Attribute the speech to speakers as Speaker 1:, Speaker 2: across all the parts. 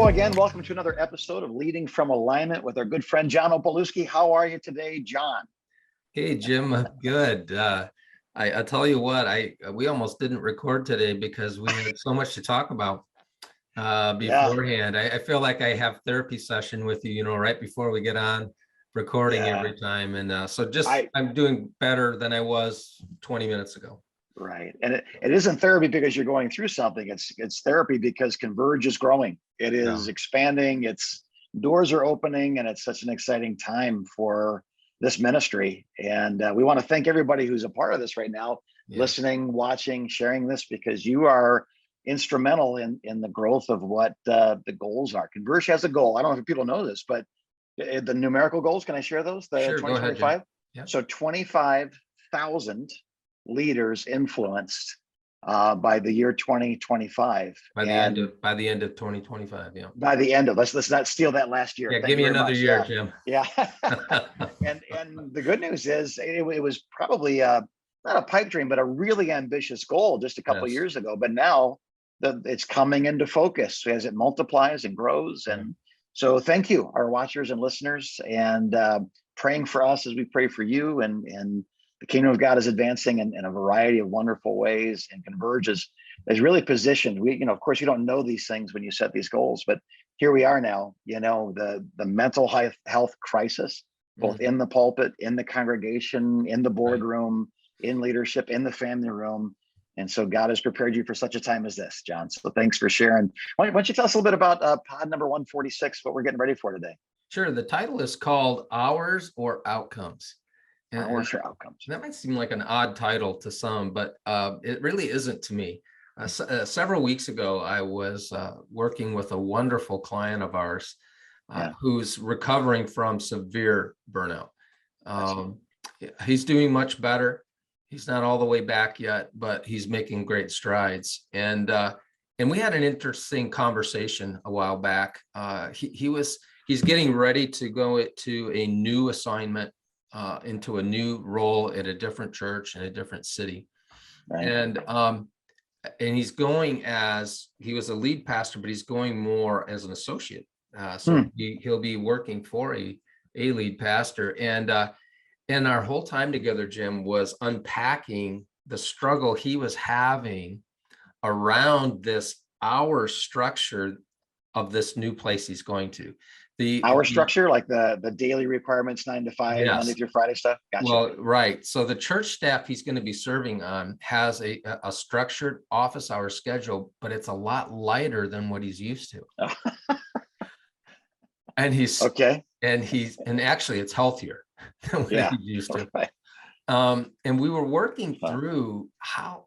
Speaker 1: again. Welcome to another episode of Leading from Alignment with our good friend John Opalewski. How are you today, John?
Speaker 2: Hey, Jim, I'm good. I tell you what, we almost didn't record today because we had so much to talk about beforehand. I feel like I have therapy session with you, right before we get on recording every time. And I'm doing better than I was 20 minutes ago.
Speaker 1: Right. And it isn't therapy because you're going through something. It's therapy because Converge is growing. It is expanding. Its doors are opening, and it's such an exciting time for this ministry. And we want to thank everybody who's a part of this right now, listening, watching, sharing this, because you are instrumental in the growth of what the goals are. Converge has a goal. I don't know if people know this, but the numerical goals, can I share those? The
Speaker 2: sure,
Speaker 1: 2025?
Speaker 2: Yeah.
Speaker 1: So 25,000 leaders influenced by the year 2025.
Speaker 2: By the end of 2025,
Speaker 1: By the end of let's not steal that last year.
Speaker 2: Yeah, give me another year, Jim.
Speaker 1: Yeah. and the good news is it was probably not a pipe dream, but a really ambitious goal just a couple of years ago. But now it's coming into focus as it multiplies and grows. And so thank you, our watchers and listeners, and praying for us as we pray for you. And the kingdom of God is advancing in a variety of wonderful ways, and Converge is really positioned. We, of course, you don't know these things when you set these goals, but here we are now. The mental health crisis, both in the pulpit, in the congregation, in the boardroom, in leadership, in the family room. And so God has prepared you for such a time as this, John. So thanks for sharing. Why don't you tell us a little bit about pod number 146, what we're getting ready for today?
Speaker 2: Sure. The title is called Hours or Outcomes.
Speaker 1: Hours or Outcomes.
Speaker 2: That might seem like an odd title to some, but it really isn't to me. Several weeks ago, I was working with a wonderful client of ours who's recovering from severe burnout. He's doing much better. He's not all the way back yet, but he's making great strides. And we had an interesting conversation a while back. He's getting ready to go to a new assignment, into a new role at a different church in a different city. And he's going he was a lead pastor, but he's going more as an associate. He'll be working for a lead pastor. And our whole time together, Jim, was unpacking the struggle he was having around this hour structure of this new place he's going to. The structure, like the daily requirements, 9 to 5, Monday through Friday stuff. Gotcha. Well, right. So the church staff he's going to be serving on has a structured office hour schedule, but it's a lot lighter than what he's used to. And he's and actually it's healthier than what he's used to. Right. And we were working through how.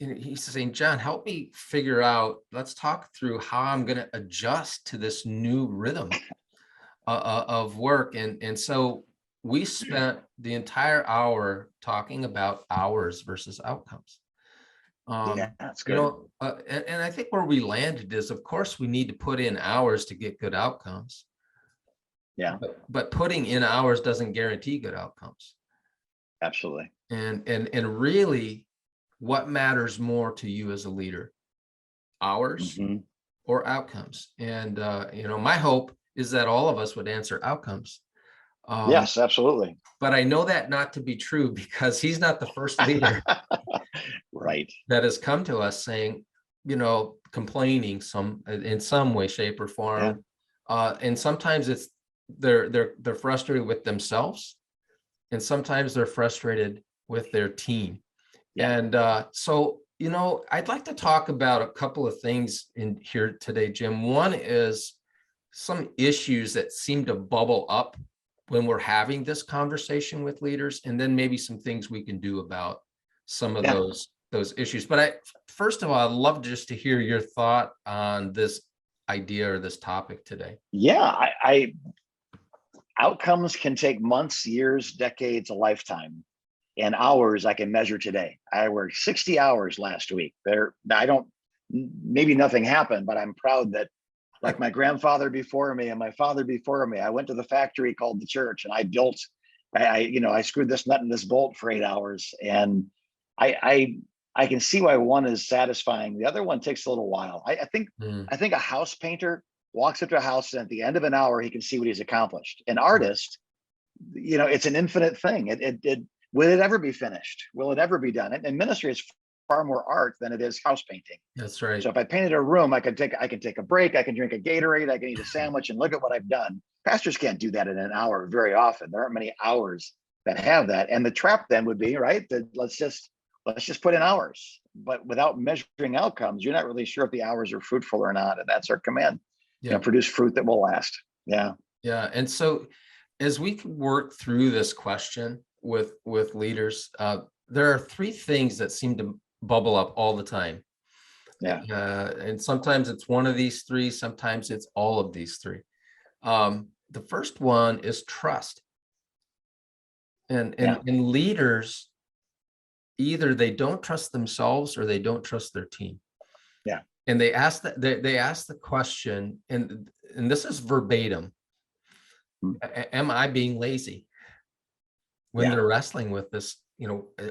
Speaker 2: He's saying, John, help me figure out. Let's talk through how I'm going to adjust to this new rhythm of work. And so we spent the entire hour talking about hours versus outcomes.
Speaker 1: That's good.
Speaker 2: And I think where we landed is, of course, we need to put in hours to get good outcomes.
Speaker 1: Yeah.
Speaker 2: But putting in hours doesn't guarantee good outcomes.
Speaker 1: Absolutely.
Speaker 2: And really, what matters more to you as a leader, hours or outcomes? And, my hope is that all of us would answer outcomes.
Speaker 1: Yes, absolutely.
Speaker 2: But I know that not to be true, because he's not the first leader that has come to us saying, complaining in some way, shape, or form. And sometimes they're frustrated with themselves, and sometimes they're frustrated with their team. And so, I'd like to talk about a couple of things in here today, Jim. One is some issues that seem to bubble up when we're having this conversation with leaders, and then maybe some things we can do about some of those issues. But first of all, I'd love just to hear your thought on this idea or this topic today.
Speaker 1: Yeah, outcomes can take months, years, decades, a lifetime. And hours I can measure today. I worked 60 hours last week. Maybe nothing happened, but I'm proud that, like my grandfather before me and my father before me, I went to the factory called the church, and I screwed this nut and this bolt for 8 hours. And I can see why one is satisfying. The other one takes a little while. I think a house painter walks up to a house, and at the end of an hour, he can see what he's accomplished. An artist, it's an infinite thing. Will it ever be finished? Will it ever be done? And ministry is far more art than it is house painting.
Speaker 2: That's right.
Speaker 1: So if I painted a room, I can take a break, I can drink a Gatorade, I can eat a sandwich, and look at what I've done. Pastors can't do that in an hour very often. There aren't many hours that have that. And the trap then would be, right, that let's just put in hours, but without measuring outcomes, you're not really sure if the hours are fruitful or not. And that's our command.
Speaker 2: Yeah.
Speaker 1: Produce fruit that will last. Yeah.
Speaker 2: Yeah. And so as we work through this question with leaders, there are three things that seem to bubble up all the time.
Speaker 1: Yeah.
Speaker 2: And sometimes it's one of these three, sometimes it's all of these three. The first one is trust. And leaders, either they don't trust themselves or they don't trust their team.
Speaker 1: Yeah.
Speaker 2: And they ask the question, and this is verbatim. Am I being lazy? When they're wrestling with this,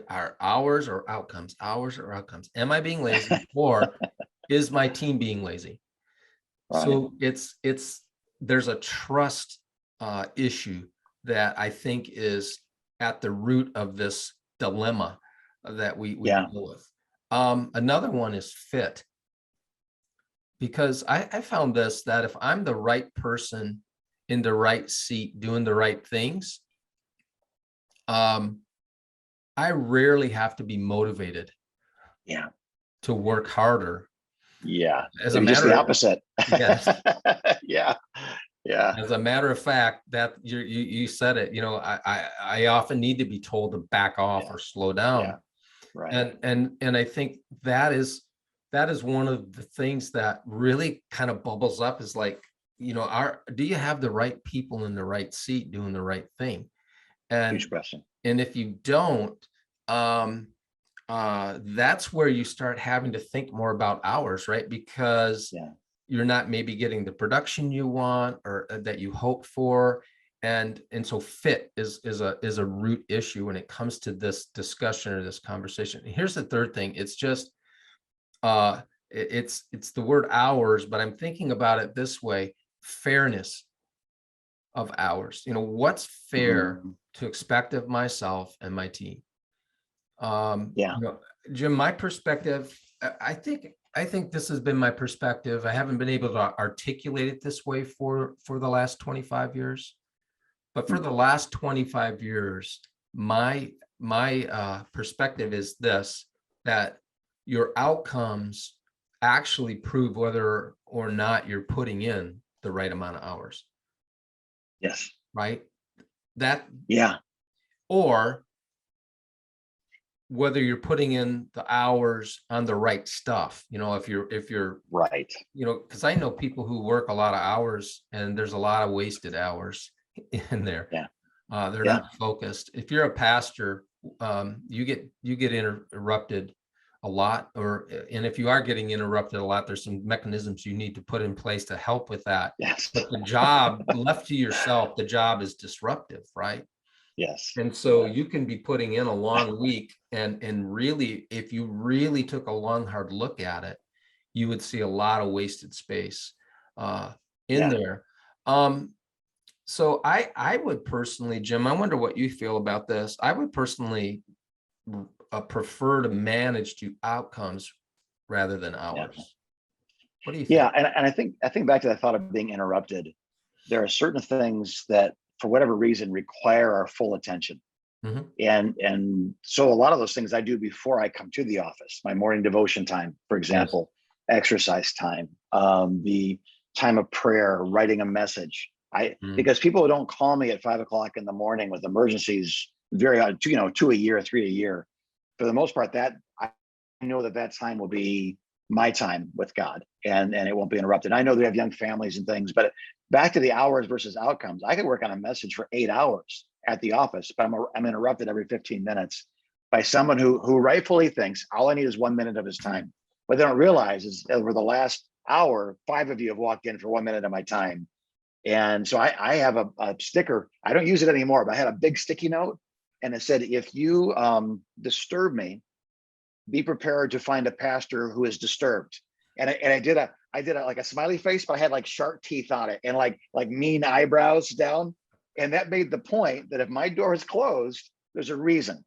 Speaker 2: are hours or outcomes? Am I being lazy, or is my team being lazy? Right. So there's a trust issue that I think is at the root of this dilemma that we deal with. Another one is fit. Because I found this, that if I'm the right person in the right seat doing the right things, I rarely have to be motivated to work harder.
Speaker 1: Yeah.
Speaker 2: As
Speaker 1: a matter just the opposite.
Speaker 2: Yes.
Speaker 1: Yeah.
Speaker 2: As a matter of fact, that you said it, I often need to be told to back off or slow down.
Speaker 1: Yeah. Right.
Speaker 2: And I think that is one of the things that really kind of bubbles up, is like, do you have the right people in the right seat doing the right thing? And
Speaker 1: huge question.
Speaker 2: And if you don't, that's where you start having to think more about hours, right? Because you're not maybe getting the production you want or that you hoped for. And so fit is a root issue when it comes to this discussion or this conversation. And here's the third thing. It's just, it's the word hours, but I'm thinking about it this way: fairness of hours. What's fair to expect of myself and my team? Jim, my perspective, I think this has been my perspective. I haven't been able to articulate it this way for the last 25 years, but for the last 25 years, my perspective is this: that your outcomes actually prove whether or not you're putting in the right amount of hours.
Speaker 1: Yes.
Speaker 2: Right? Or whether you're putting in the hours on the right stuff. If you're
Speaker 1: right,
Speaker 2: because I know people who work a lot of hours and there's a lot of wasted hours in there. They're not focused. If you're a pastor, you get interrupted a lot, and if you are getting interrupted a lot, there's some mechanisms you need to put in place to help with that.
Speaker 1: Yes.
Speaker 2: But the job left to yourself, the job is disruptive, right?
Speaker 1: Yes.
Speaker 2: And so you can be putting in a long week, and really, if you really took a long, hard look at it, you would see a lot of wasted space in there. So I would personally, Jim, I wonder what you feel about this. I would personally prefer to manage to outcomes rather than hours. What do you think?
Speaker 1: Yeah, and I think back to that thought of being interrupted. There are certain things that, for whatever reason, require our full attention. And so a lot of those things I do before I come to the office. My morning devotion time, for example, exercise time, the time of prayer, writing a message. Because people don't call me at 5 o'clock in the morning with emergencies, very 2 a year, 3 a year. For the most part, that I know that time will be my time with God, and it won't be interrupted. I know they have young families and things, but back to the hours versus outcomes. I could work on a message for 8 hours at the office, but I'm interrupted every 15 minutes by someone who rightfully thinks all I need is 1 minute of his time. What they don't realize is over the last hour, 5 of you have walked in for 1 minute of my time. And so I have a sticker. I don't use it anymore, but I had a big sticky note, and it said, if you disturb me, be prepared to find a pastor who is disturbed. And I did a like a smiley face, but I had like shark teeth on it and like mean eyebrows down. And that made the point that if my door is closed, there's a reason.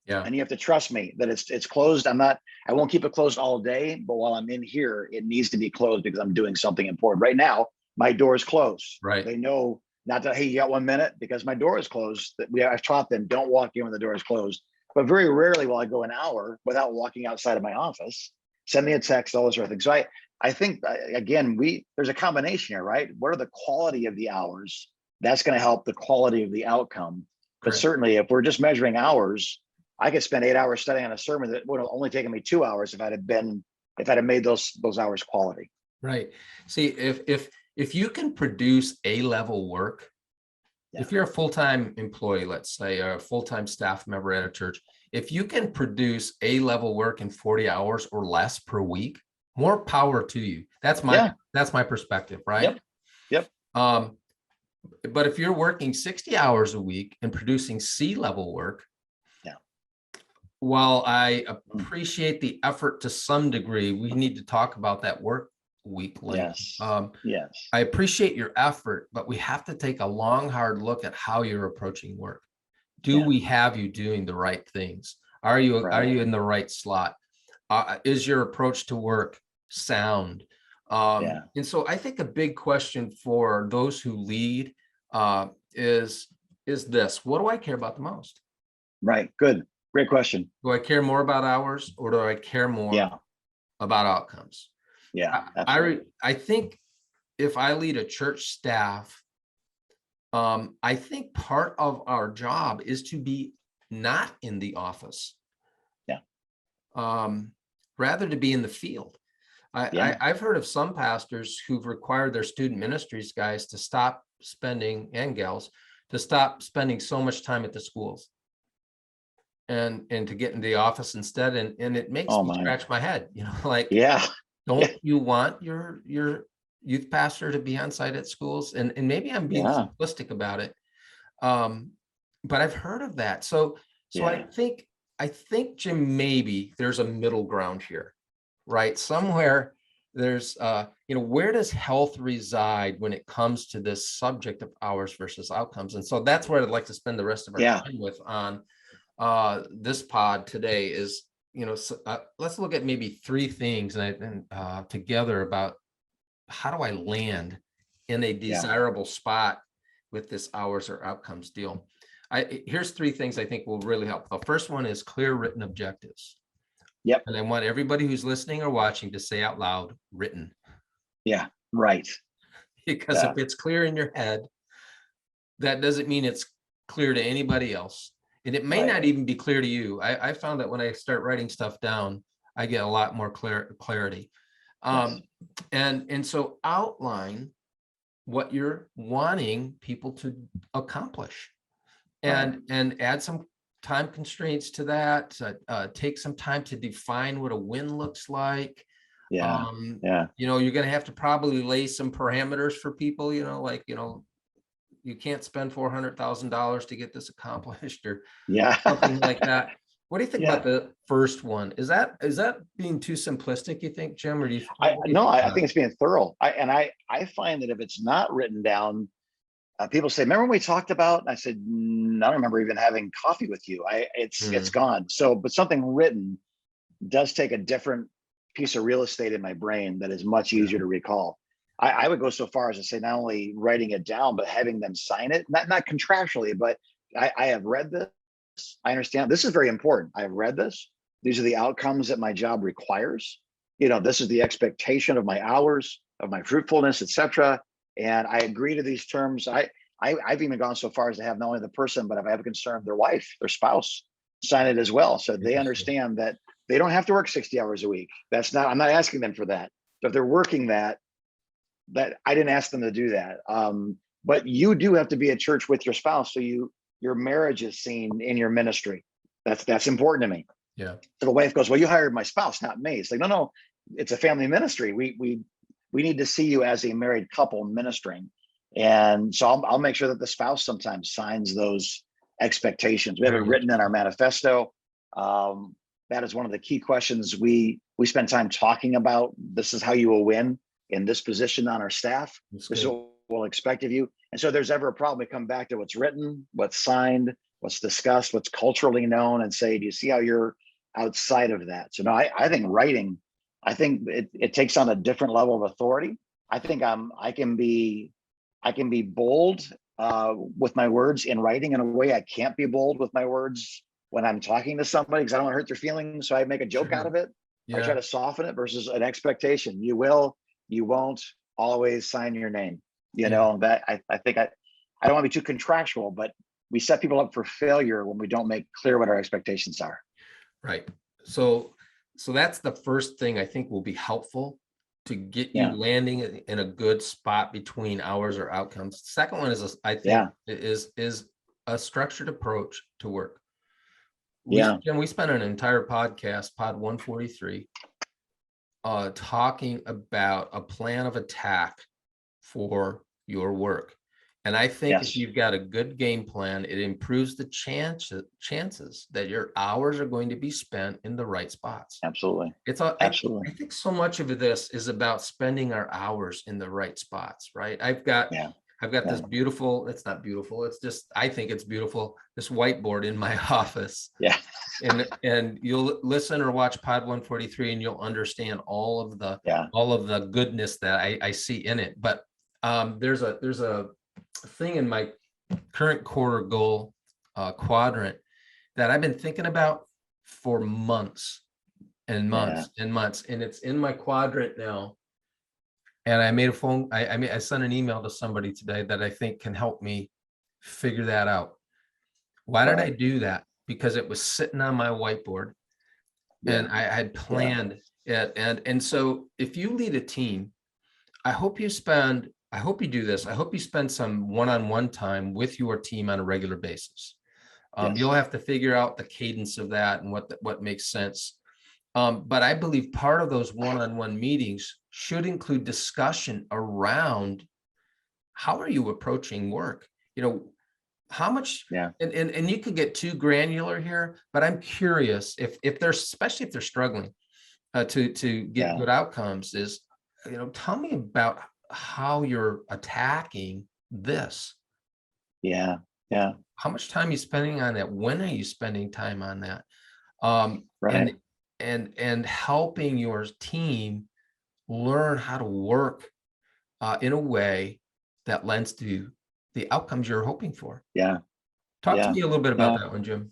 Speaker 2: Yeah.
Speaker 1: And you have to trust me that it's closed. I won't keep it closed all day, but while I'm in here, it needs to be closed because I'm doing something important. Right now, my door is closed.
Speaker 2: Right.
Speaker 1: They know not to, hey, you got 1 minute because my door is closed. I've taught them don't walk in when the door is closed. But very rarely will I go an hour without walking outside of my office. Send me a text, all those sort of things. So I think again, there's a combination here, right? What are the quality of the hours? That's going to help the quality of the outcome. But
Speaker 2: Correct.
Speaker 1: certainly, if we're just measuring hours, I could spend 8 hours studying on a sermon that would have only taken me 2 hours if I'd have made those hours quality.
Speaker 2: Right. See, if you can produce A-level work,
Speaker 1: Yeah.
Speaker 2: if you're a full-time employee, let's say, or a full-time staff member at a church, if you can produce A-level work in 40 hours or less per week, more power to you. That's my perspective, right?
Speaker 1: Yep.
Speaker 2: But if you're working 60 hours a week and producing C-level work, while I appreciate the effort to some degree, we need to talk about that work week length.
Speaker 1: Yes.
Speaker 2: I appreciate your effort, but we have to take a long, hard look at how you're approaching work. Do we have you doing the right things? Are you in the right slot? Is your approach to work sound? And so I think a big question for those who lead is this: what do I care about the most?
Speaker 1: Right. Good. Great question.
Speaker 2: Do I care more about hours, or do I care more about outcomes?
Speaker 1: Yeah. Absolutely.
Speaker 2: I think if I lead a church staff, I think part of our job is to be not in the office.
Speaker 1: Yeah.
Speaker 2: Rather to be in the field. I've heard of some pastors who've required their student ministries guys to stop spending, and gals, to stop spending so much time at the schools and to get into the office instead. And it makes me scratch my head, like, don't you want your youth pastor to be on site at schools? And maybe I'm being simplistic about it. But I've heard of that. So I think, Jim, maybe there's a middle ground here, right? Somewhere there's, where does health reside when it comes to this subject of hours versus outcomes? And so that's where I'd like to spend the rest of our time with on this pod today is, let's look at maybe 3 things and together about how do I land in a desirable spot with this hours or outcomes deal. Here's 3 things I think will really help. The first one is clear written objectives.
Speaker 1: Yep.
Speaker 2: And I want everybody who's listening or watching to say out loud, written.
Speaker 1: Yeah, right.
Speaker 2: Because if it's clear in your head, that doesn't mean it's clear to anybody else. And it may not even be clear to you. I found that when I start writing stuff down, I get a lot more clarity. And so outline what you're wanting people to accomplish, and add some time constraints to that. Take some time to define what a win looks like. You're going to have to probably lay some parameters for people, you can't spend $400,000 to get this accomplished, or something like that. What do you think about the first one? Is that being too simplistic, you think, Jim, or do you?
Speaker 1: I think it's being thorough. I find that if it's not written down, people say, "Remember when we talked about?" And I said, "I don't remember even having coffee with you." It's gone. So, but something written does take a different piece of real estate in my brain that is much easier to recall. I would go so far as to say not only writing it down, but having them sign it, not contractually, but I have read this. I understand this is very important. I've read this. These are the outcomes that my job requires. This is the expectation of my hours, of my fruitfulness, etc. And I agree to these terms. I've even gone so far as to have not only the person, but if I have a concern, their wife, their spouse, sign it as well, so they understand that they don't have to work 60 hours a week. I'm not asking them for that. But if they're working that I didn't ask them to do that. But you do have to be at church with your spouse, so your marriage is seen in your ministry. That's important to me.
Speaker 2: Yeah.
Speaker 1: So the wife goes, "Well, you hired my spouse, not me." It's like, no, it's a family ministry. We need to see you as a married couple ministering. And so I'll make sure that the spouse sometimes signs those expectations. We have it written in our manifesto. That is one of the key questions we We spend time talking about, this is how you will win in this position on our staff.
Speaker 2: That's
Speaker 1: This is
Speaker 2: good.
Speaker 1: what we'll expect of you. And so if there's ever a problem, we come back to what's written, what's signed, what's discussed, what's culturally known, and say, do you see how you're outside of that? So no, I think writing, I think it takes on a different level of authority. I think I can be bold with my words in writing in a way I can't be bold with my words when I'm talking to somebody, because I don't want to hurt their feelings. So I make a joke out of it. I try
Speaker 2: Yeah.
Speaker 1: to soften it versus an expectation. You will, you won't always sign your name. You know, that I think I don't want to be too contractual, but we set people up for failure when we don't make clear what our expectations are.
Speaker 2: Right. So that's the first thing I think will be helpful to get you
Speaker 1: Yeah.
Speaker 2: landing in a good spot between hours or outcomes. Second one is, I think,
Speaker 1: Yeah.
Speaker 2: is a structured approach to work.
Speaker 1: Yeah.
Speaker 2: We spent an entire podcast, pod 143, talking about a plan of attack for your work. And I think if
Speaker 1: Yes.
Speaker 2: you've got a good game plan, it improves the chances that your hours are going to be spent in the right spots.
Speaker 1: Absolutely.
Speaker 2: It's all,
Speaker 1: Absolutely.
Speaker 2: I think so much of this is about spending our hours in the right spots, right? I've got this beautiful, it's not beautiful, it's just, I think it's beautiful, this whiteboard in my office.
Speaker 1: Yeah.
Speaker 2: And you'll listen or watch pod 143 and you'll understand all of the goodness that I see in it. But there's a thing in my current quarter goal quadrant that I've been thinking about for months and months and months, and it's in my quadrant now. And I made a phone, I sent an email to somebody today that I think can help me figure that out. Why did I do that? Because it was sitting on my whiteboard and I had planned it. And so if you lead a team, I hope you do this. I hope you spend some one-on-one time with your team on a regular basis. You'll have to figure out the cadence of that and what makes sense. But I believe part of those one-on-one meetings should include discussion around how are you approaching work? You know, how much, and you could get too granular here, but I'm curious if they're, especially if they're struggling to get good outcomes, is, you know, tell me about how you're attacking this.
Speaker 1: Yeah. Yeah.
Speaker 2: How much time are you spending on that? When are you spending time on that? And helping your team learn how to work in a way that lends to the outcomes you're hoping for. Talk to me a little bit about that one, Jim.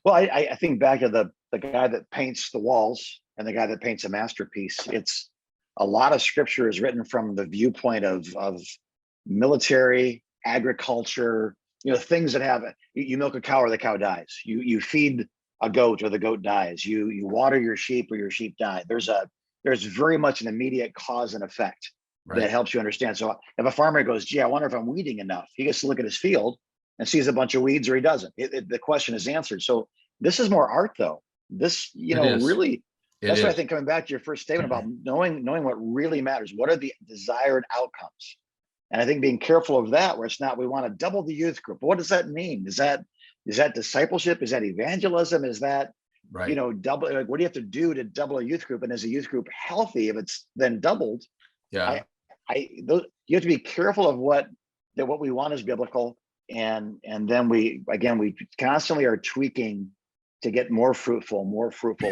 Speaker 1: Well, I think back to the guy that paints the walls and the guy that paints a masterpiece. It's a lot of scripture is written from the viewpoint of military, agriculture, you know, things that have, you milk a cow or the cow dies. You feed a goat or the goat dies. You water your sheep or your sheep die. There's very much an immediate cause and effect that helps you understand. So if a farmer goes, gee, I wonder if I'm weeding enough, he gets to look at his field and sees a bunch of weeds, or he doesn't. The question is answered. So this is more art, though. This, you know, really, that's what I think, coming back to your first statement about knowing what really matters. What are the desired outcomes? And I think being careful of that, where it's not, we want to double the youth group. But what does that mean? Is that discipleship? Is that evangelism? Is that, you know, double? Like, what do you have to do to double a youth group? And is a youth group healthy if it's then doubled? You have to be careful of what we want is biblical. And then we constantly are tweaking to get more fruitful,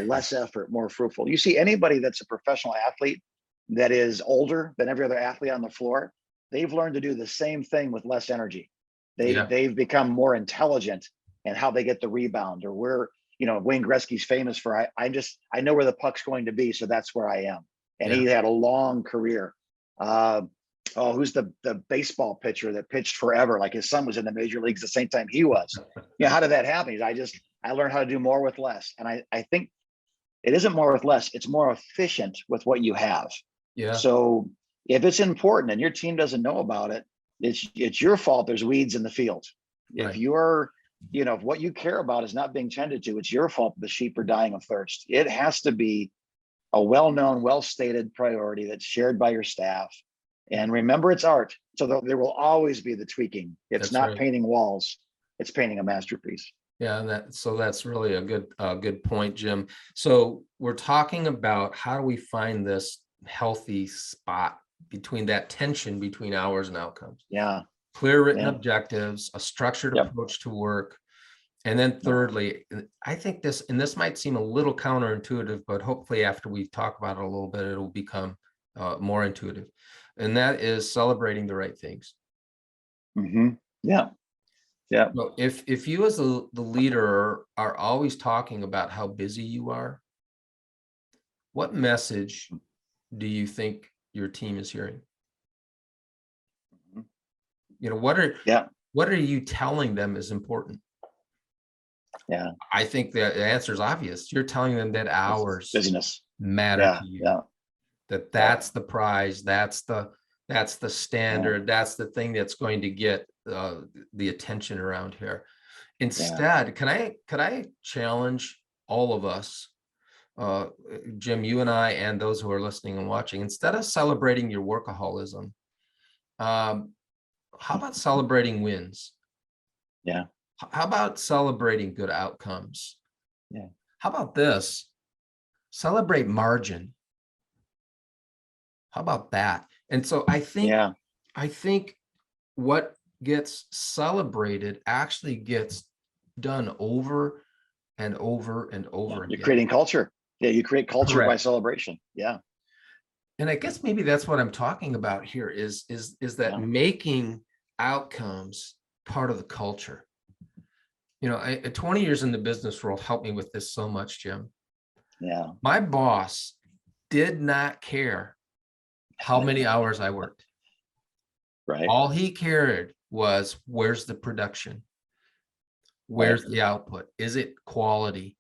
Speaker 1: less effort, more fruitful. You see anybody that's a professional athlete that is older than every other athlete on the floor, they've learned to do the same thing with less energy. They've become more intelligent in how they get the rebound, or where, you know, Wayne Gretzky's famous for, I know where the puck's going to be, so that's where I am. And he had a long career. Who's the baseball pitcher that pitched forever? Like, his son was in the major leagues the same time he was. You know, how did that happen? I learned how to do more with less. And I think it isn't more with less, it's more efficient with what you have. So if it's important and your team doesn't know about it, it's your fault there's weeds in the field. If you're, you know, if what you care about is not being tended to, it's your fault the sheep are dying of thirst. It has to be a well-known, well-stated priority that's shared by your staff. And remember, it's art. So there will always be the tweaking. It's not painting walls, it's painting a masterpiece.
Speaker 2: Yeah, and that's really a good point, Jim. So we're talking about how do we find this healthy spot between that tension between hours and outcomes.
Speaker 1: Yeah.
Speaker 2: Clear written
Speaker 1: Yeah.
Speaker 2: objectives, a structured
Speaker 1: Yep.
Speaker 2: approach to work. And then thirdly, I think this might seem a little counterintuitive, but hopefully after we talk about it a little bit, it'll become more intuitive. And that is celebrating the right things.
Speaker 1: Mm-hmm. Yeah. Yeah.
Speaker 2: So if you as the leader are always talking about how busy you are, what message do you think your team is hearing? You know,
Speaker 1: Yeah.
Speaker 2: what are you telling them is important?
Speaker 1: Yeah.
Speaker 2: I think the answer is obvious. You're telling them that hours
Speaker 1: Busyness.
Speaker 2: matter
Speaker 1: Yeah.
Speaker 2: to you,
Speaker 1: Yeah.
Speaker 2: that's the prize, that's the
Speaker 1: Yeah.
Speaker 2: standard, that's the thing that's going to get the attention around here.
Speaker 1: Yeah.
Speaker 2: Instead, could I challenge all of us, Jim, you and I, and those who are listening and watching, instead of celebrating your workaholism, how about celebrating wins?
Speaker 1: Yeah.
Speaker 2: How about celebrating good outcomes?
Speaker 1: Yeah.
Speaker 2: How about this? Celebrate margin. How about that? And so I
Speaker 1: Yeah.
Speaker 2: think what gets celebrated actually gets done over and over and
Speaker 1: Yeah.
Speaker 2: over
Speaker 1: You're
Speaker 2: again.
Speaker 1: creating culture. Yeah. You create culture by
Speaker 2: Correct.
Speaker 1: celebration. Yeah.
Speaker 2: And I guess maybe that's what I'm talking about here is that
Speaker 1: Yeah.
Speaker 2: making outcomes part of the culture. You know, 20 years in the business world helped me with this so much, Jim.
Speaker 1: Yeah.
Speaker 2: My boss did not care how many hours I worked.
Speaker 1: Right.
Speaker 2: All he cared was, where's the production? Where's the output? Is it quality?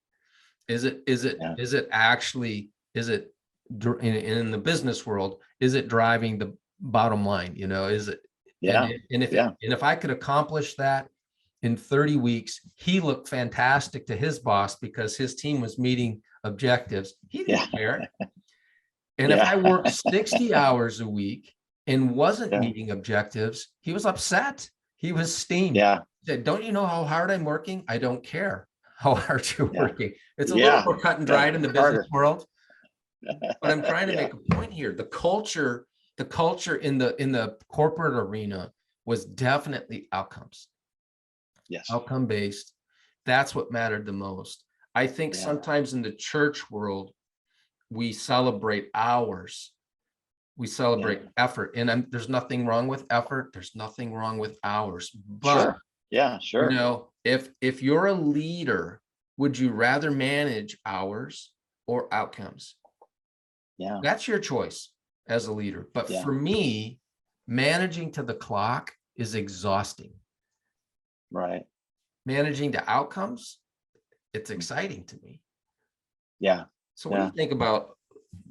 Speaker 2: Is it actually, is it in the business world, is it driving the bottom line? You know, is it,
Speaker 1: Yeah.
Speaker 2: and if I could accomplish that in 30 weeks, he looked fantastic to his boss because his team was meeting objectives. He
Speaker 1: Yeah.
Speaker 2: didn't care. And if I
Speaker 1: Yeah.
Speaker 2: worked 60 hours a week and wasn't
Speaker 1: Yeah.
Speaker 2: meeting objectives, he was upset. He was steamed.
Speaker 1: Yeah.
Speaker 2: He said, don't you know how hard I'm working? I don't care how hard you're
Speaker 1: Yeah.
Speaker 2: working. It's a little
Speaker 1: Yeah.
Speaker 2: more cut and
Speaker 1: Yeah.
Speaker 2: dried in the business
Speaker 1: Harder.
Speaker 2: world, but I'm trying to
Speaker 1: Yeah.
Speaker 2: make a point here. The culture in the corporate arena was definitely outcomes,
Speaker 1: Yes.
Speaker 2: outcome based. That's what mattered the most. I think
Speaker 1: Yeah.
Speaker 2: sometimes in the church world, we celebrate hours. We celebrate effort, and there's nothing wrong with effort. There's nothing wrong with hours. But
Speaker 1: Sure. Yeah.
Speaker 2: you
Speaker 1: Sure.
Speaker 2: know, if you're a leader, would you rather manage hours or outcomes?
Speaker 1: Yeah.
Speaker 2: That's your choice as a leader. But
Speaker 1: Yeah.
Speaker 2: for me, managing to the clock is exhausting.
Speaker 1: Right.
Speaker 2: Managing the outcomes, it's exciting to me.
Speaker 1: Yeah.
Speaker 2: So what do you think about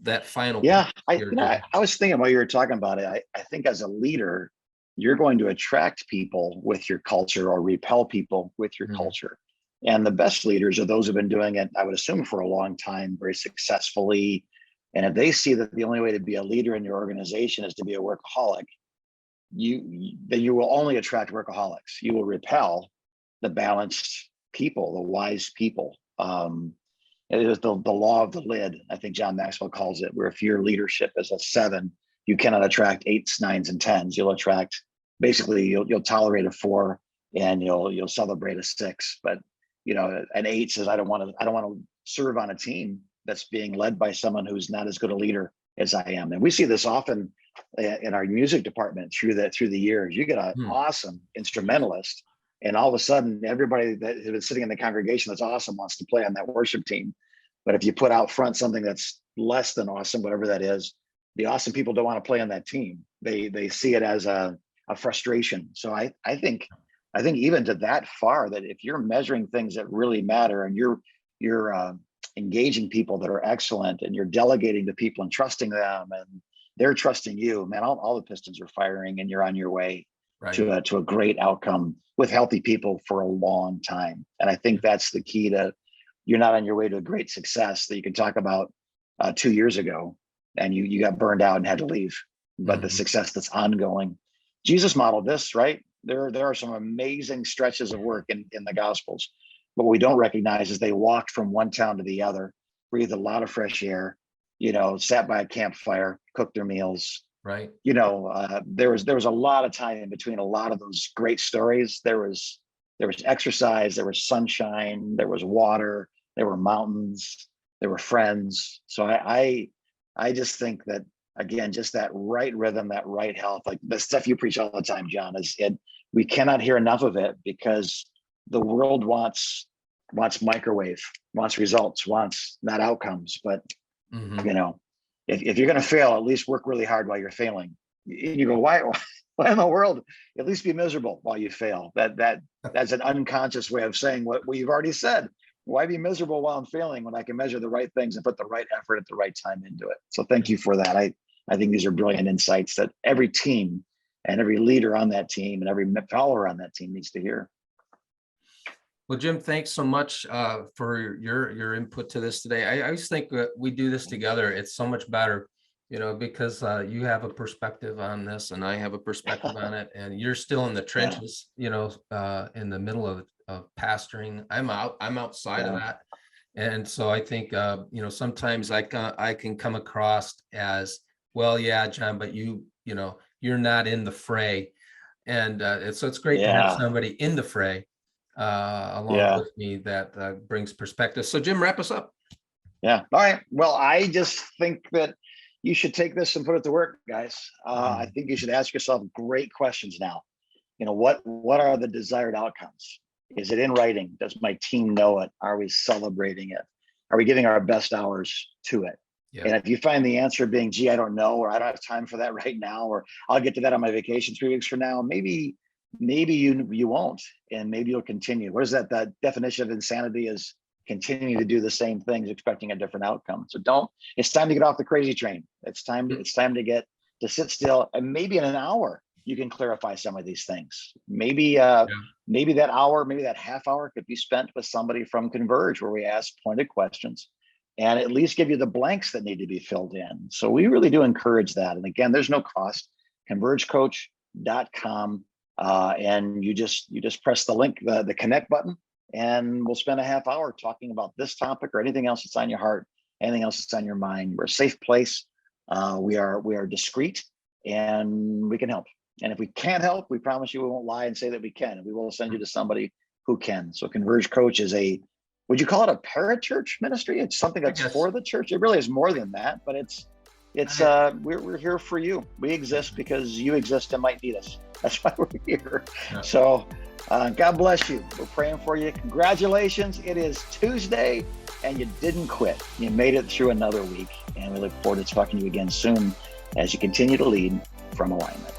Speaker 2: that final
Speaker 1: Yeah.
Speaker 2: piece
Speaker 1: I,
Speaker 2: here,
Speaker 1: you know,
Speaker 2: Jim?
Speaker 1: I was thinking while you were talking about it, I think as a leader, you're going to attract people with your culture or repel people with your
Speaker 2: Mhm.
Speaker 1: culture. And the best leaders are those who've been doing it, I would assume, for a long time, very successfully. And if they see that the only way to be a leader in your organization is to be a workaholic, then you will only attract workaholics. You will repel the balanced people, the wise people. It is the law of the lid, I think John Maxwell calls it, where if your leadership is a 7, you cannot attract 8s, 9s, and 10s. You'll attract, basically you'll tolerate a 4 and you'll celebrate a 6. But you know, an 8 says, I don't want to serve on a team that's being led by someone who's not as good a leader as I am. And we see this often in our music department through the years. You get an awesome instrumentalist, and all of a sudden everybody that has been sitting in the congregation that's awesome wants to play on that worship team. But if you put out front something that's less than awesome, whatever that is, the awesome people don't want to play on that team. They see it as a frustration. So I think even to that far, that if you're measuring things that really matter and you're engaging people that are excellent and you're delegating to people and trusting them and they're trusting you, man, all the pistons are firing and you're on your way to a great outcome with healthy people for a long time. And I think that's the key to, you're not on your way to a great success that you can talk about 2 years ago and you got burned out and had to leave, but the success that's ongoing. Jesus modeled this, right? There are some amazing stretches of work in the Gospels What we don't recognize is they walked from one town to the other, breathed a lot of fresh air, sat by a campfire, cooked their meals.
Speaker 2: Right.
Speaker 1: There was a lot of time in between a lot of those great stories. There was exercise, there was sunshine, there was water, there were mountains, there were friends. So I just think that, again, just that right rhythm, that right health, like the stuff you preach all the time, John, we cannot hear enough of it, because the world wants microwave, wants results, wants not outcomes. But if you're going to fail, at least work really hard while you're failing. You go, why in the world? At least be miserable while you fail. That's an unconscious way of saying what you've already said. Why be miserable while I'm failing when I can measure the right things and put the right effort at the right time into it? So thank you for that. I think these are brilliant insights that every team and every leader on that team and every follower on that team needs to hear.
Speaker 2: Well, Jim, thanks so much for your input to this today. I always think that we do this together. It's so much better, because you have a perspective on this and I have a perspective on it, and you're still in the trenches, in the middle of pastoring. I'm outside of that. And so I think, sometimes I can come across as, well, yeah, John, but you're not in the fray. And so it's great to have somebody in the fray along with me that brings perspective. So Jim, wrap us up.
Speaker 1: Yeah. All right. Well, I just think that you should take this and put it to work, guys. I think you should ask yourself great questions now. What are the desired outcomes? Is it in writing? Does my team know it? Are we celebrating it? Are we giving our best hours to it? Yeah. And if you find the answer being, gee, I don't know, or I don't have time for that right now, or I'll get to that on my vacation 3 weeks from now, maybe you won't, and maybe you'll continue. What is that? That definition of insanity is continuing to do the same things, expecting a different outcome. So it's time to get off the crazy train. It's time to sit still, and maybe in an hour you can clarify some of these things. Maybe that hour, maybe that half hour could be spent with somebody from Converge, where we ask pointed questions and at least give you the blanks that need to be filled in. So we really do encourage that. And again, there's no cost. convergecoach.com. And you just press the link, the connect button, and we'll spend a half hour talking about this topic or anything else that's on your heart, anything else that's on your mind. We're a safe place. We are discreet, and we can help. And if we can't help, we promise you we won't lie and say that we can, and we will send you to somebody who can. So Converge Coach is would you call it a parachurch ministry? It's something that's for the church. It really is more than that, but we're here for you. We exist because you exist and might need us. That's why we're here. Yeah. So God bless you. We're praying for you. Congratulations. It is Tuesday and you didn't quit. You made it through another week, and we look forward to talking to you again soon as you continue to lead from alignment.